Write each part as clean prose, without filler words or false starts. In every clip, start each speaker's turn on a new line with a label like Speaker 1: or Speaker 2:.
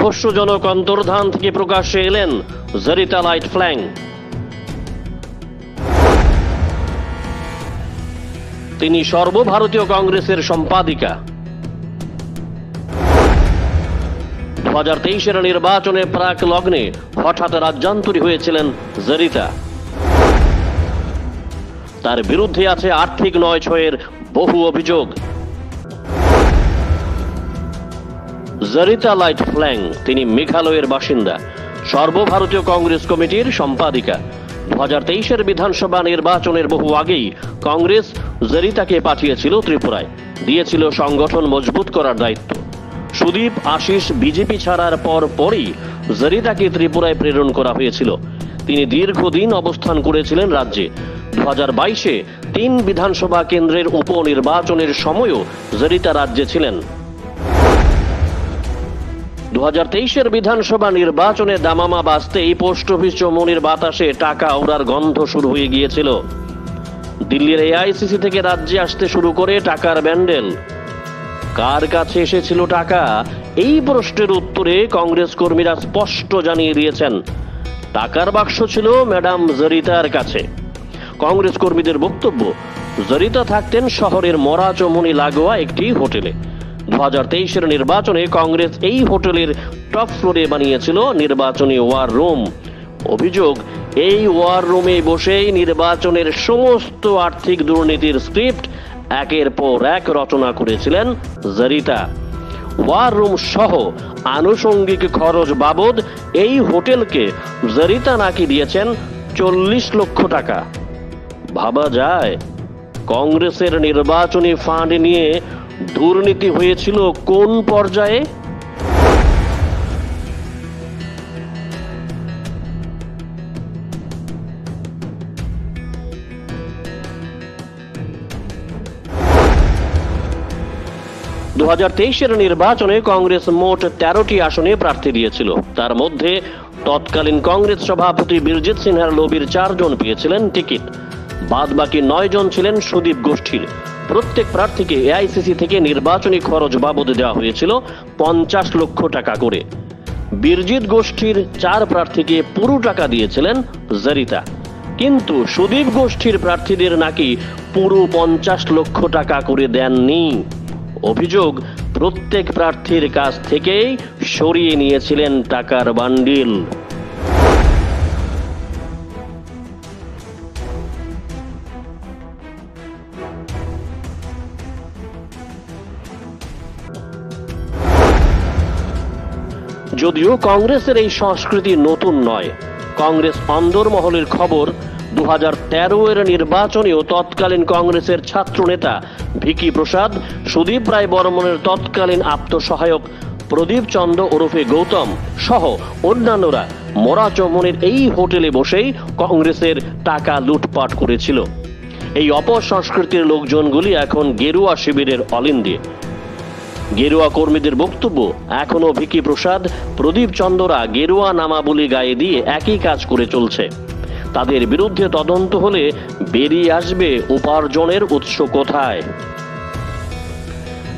Speaker 1: রহস্যজনক অন্তর্ধান থেকে প্রকাশ্যে এলেন জরিতা লাইট ফ্ল্যাং। তিনি সর্বভারতীয় কংগ্রেসের সম্পাদিকা। 2023-এর নির্বাচনে প্রাক লগ্নে হঠাৎ রাজ্যান্তরী হয়েছিলেন জরিতা। তার বিরুদ্ধে আছে আর্থিক নয়ছয়ের বহু অভিযোগ। জরিতা লাইট ফ্ল্যাং তিনি মেঘালয়ের বাসিন্দা, সর্বভারতীয় কংগ্রেস কমিটির সম্পাদিকা। 2023-এর বিধানসভা নির্বাচনের বহু আগেই কংগ্রেস জরিতাকে পাঠিয়েছিল ত্রিপুরায়, দিয়েছিল সংগঠন মজবুত করার দায়িত্ব। সুদীপ আশিস বিজেপি ছাড়ার পরই জরিতাকে ত্রিপুরায় প্রেরণ করা হয়েছিল। তিনি দীর্ঘদিন অবস্থান করেছিলেন রাজ্যে। 2022-এ 3 বিধানসভা কেন্দ্রের উপনির্বাচনের সময়ও জরিতা রাজ্যে ছিলেন। 2023-এর বিধানসভা নির্বাচনে দামামা বাজতেই পোস্ট অফিস চৌমুহনীর বাতাসে টাকা ওড়ার গন্ধ শুরু হয়ে গিয়েছিল। দিল্লির এআইসিসি থেকে রাজ্যে আসতে শুরু করে টাকার ব্যান্ডেল। কার কাছে এসেছিল টাকা, এই প্রশ্নের উত্তরে কংগ্রেস কর্মীরা স্পষ্ট জানিয়ে দিয়েছেন, টাকার বাক্স ছিল ম্যাডাম জরিতার কাছে। কংগ্রেস কর্মীদের বক্তব্য, জরিতা থাকতেন শহরের মরা চৌমুহনী লাগোয়া একটি হোটেলে। 2023-এর নির্বাচনে কংগ্রেস এই হোটেলের টপ ফ্লোরে বানিয়েছিল নির্বাচনী ওয়ার রুম। অভিযোগ, এই ওয়ার রুমে বসেই নির্বাচনের সমস্ত আর্থিক দুর্নীতির স্ক্রিপ্ট একের পর এক রচনা করেছিলেন জরিতা। ওয়ার রুম সহ আনুষঙ্গিক খরচ বাবদ এই হোটেলকে জরিতা নাকি দিয়েছেন 40 লক্ষ টাকা। ভাবা যায়, কংগ্রেসের নির্বাচনী ফান্ড নিয়ে দুর্নীতি হয়েছিল কোন পর্যায়ে? দু 2023-এর নির্বাচনে কংগ্রেস মোট 13টি আসনে প্রার্থী দিয়েছিল। তার মধ্যে তৎকালীন কংগ্রেস সভাপতি বীরজিৎ সিনহার লবির 4 জন পেয়েছিলেন টিকিট। বাদ বাকি 9 জন ছিলেন সুদীপ গোষ্ঠীর। প্রত্যেক প্রার্থীকে এআইসিসি থেকে নির্বাচনী খরচ বাবদ দেওয়া হয়েছিল 50 লক্ষ টাকা করে। বীরজিৎ গোষ্ঠীর 4 প্রার্থীকে পুরো টাকা দিয়েছিলেন জরিতা, কিন্তু সুদীপ গোষ্ঠীর প্রার্থীদের নাকি পুরো 50 লক্ষ টাকা করে দেননি। অভিযোগ, প্রত্যেক প্রার্থীর কাছ থেকেই সরিয়ে নিয়েছিলেন টাকার বান্ডিল। যদিও কংগ্রেসের এই সংস্কৃতি নতুন নয়, কংগ্রেস অন্দরমহলের খবর 2013-এর নির্বাচনেও তৎকালীন কংগ্রেসের ছাত্রনেতা ভিকি প্রসাদ, সুদীপ রায় বর্মনের তৎকালীন আত্মসহায়ক প্রদীপ চন্দ্র ওরফে গৌতম সহ অন্যান্যরা মরা চৌমুহনীর এই হোটেলে বসেই কংগ্রেসের টাকা লুটপাট করেছিল। এই অপসংস্কৃতির লোকজনগুলি এখন গেরুয়া শিবিরের অলিন্দে। গেরুয়া কর্মীদের বক্তব্য, এখনো ভিকি প্রসাদ, প্রদীপ চন্দ্ররা গেরুয়া নামাবলী গায়ে দিয়ে একই কাজ করে চলছে। তাদের বিরুদ্ধে তদন্ত হলে বেরিয়ে আসবে উপার্জনের উৎস কোথায়।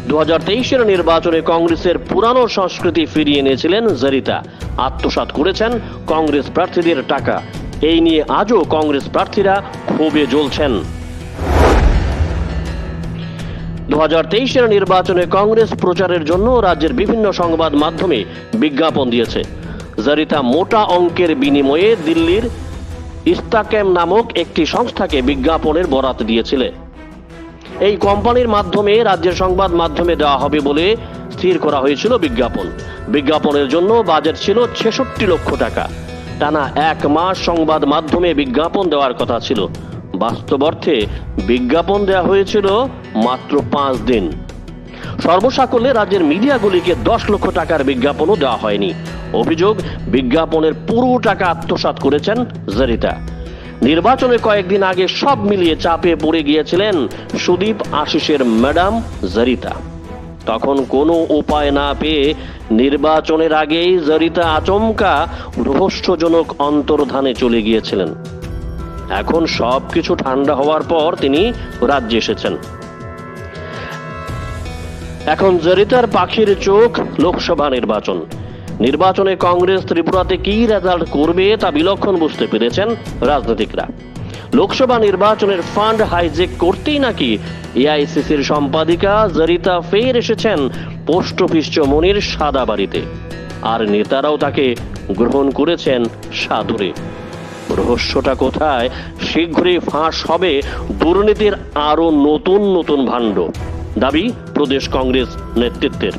Speaker 1: 2023-এর নির্বাচনে কংগ্রেসের পুরানো সংস্কৃতি ফিরিয়ে এনেছিলেন জরিতা, আত্মসাৎ করেছেন কংগ্রেস প্রার্থীদের টাকা। এই নিয়ে আজও কংগ্রেস প্রার্থীরা ক্ষোভে জ্বলছেন। 2023-এর নির্বাচনে কংগ্রেস প্রচারের জন্য রাজ্যের বিভিন্ন সংবাদ মাধ্যমে বিজ্ঞাপন দিয়েছে। জরিতা মোটা অঙ্কের বিনিময়ে দিল্লির ইস্তাকেম নামক একটি সংস্থাকে বিজ্ঞাপনের বরাত দিয়েছিলেন। এই কোম্পানির মাধ্যমে রাজ্যের সংবাদ মাধ্যমে দেওয়া হবে বলে স্থির করা হয়েছিল বিজ্ঞাপন। বিজ্ঞাপনের জন্য বাজেট ছিল 66 লক্ষ টাকা। টানা 1 মাস সংবাদ মাধ্যমে বিজ্ঞাপন দেওয়ার কথা ছিল। বাস্তব অর্থে বিজ্ঞাপন দেওয়া হয়েছিল মাত্র 5 দিন। সর্বসাকল্যে রাজ্যের মিডিয়াগুলিকে 10 লক্ষ টাকার বিজ্ঞাপনও দেওয়া হয়নি। অভিযোগ, বিজ্ঞাপনের পুরো টাকা আত্মসাৎ করেছেন জরিতা। নির্বাচনে কয়েকদিন আগে সব মিলিয়ে চাপে পড়ে গিয়েছিলেন সুদীপ আশিসের ম্যাডাম জরিতা। তখন কোনো উপায় না পেয়ে নির্বাচনের আগেই জরিতা আচমকা রহস্যজনক অন্তর্ধানে চলে গিয়েছিলেন। এখন সবকিছু ঠান্ডা হওয়ার পর তিনি রাজ্যে এসেছেন। এখন জরিতার পাখির চোখ লোকসভা নির্বাচন। নির্বাচনে কংগ্রেস ত্রিপুরাতে কি রেজাল্ট করবে তা বিলক্ষণ বুঝতে পেরেছেন রাজনীতিকরা। লোকসভা নির্বাচনের ফান্ড হাইজেক করতেই নাকি এআইসিসির সম্পাদিকা জরিতা ফের এসেছেন পোস্ট অফিস চৌমনির সাদা বাড়িতে, আর নেতারাও তাকে গ্রহণ করেছেন সাদরে। রহস্যটা কোথায়? শীঘ্রই ফাঁস হবে দুর্নীতির আরো নতুন নতুন ভাণ্ড, দাবি প্রদেশ কংগ্রেস নেতৃত্বের।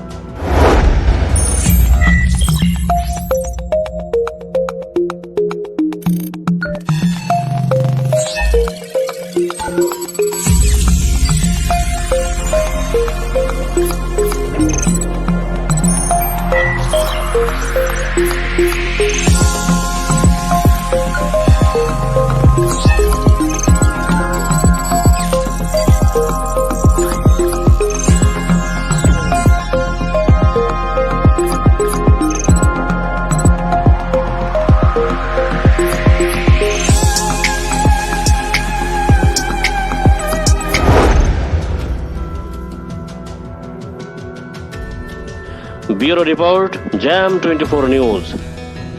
Speaker 1: Bureau Report, Jam 24 News।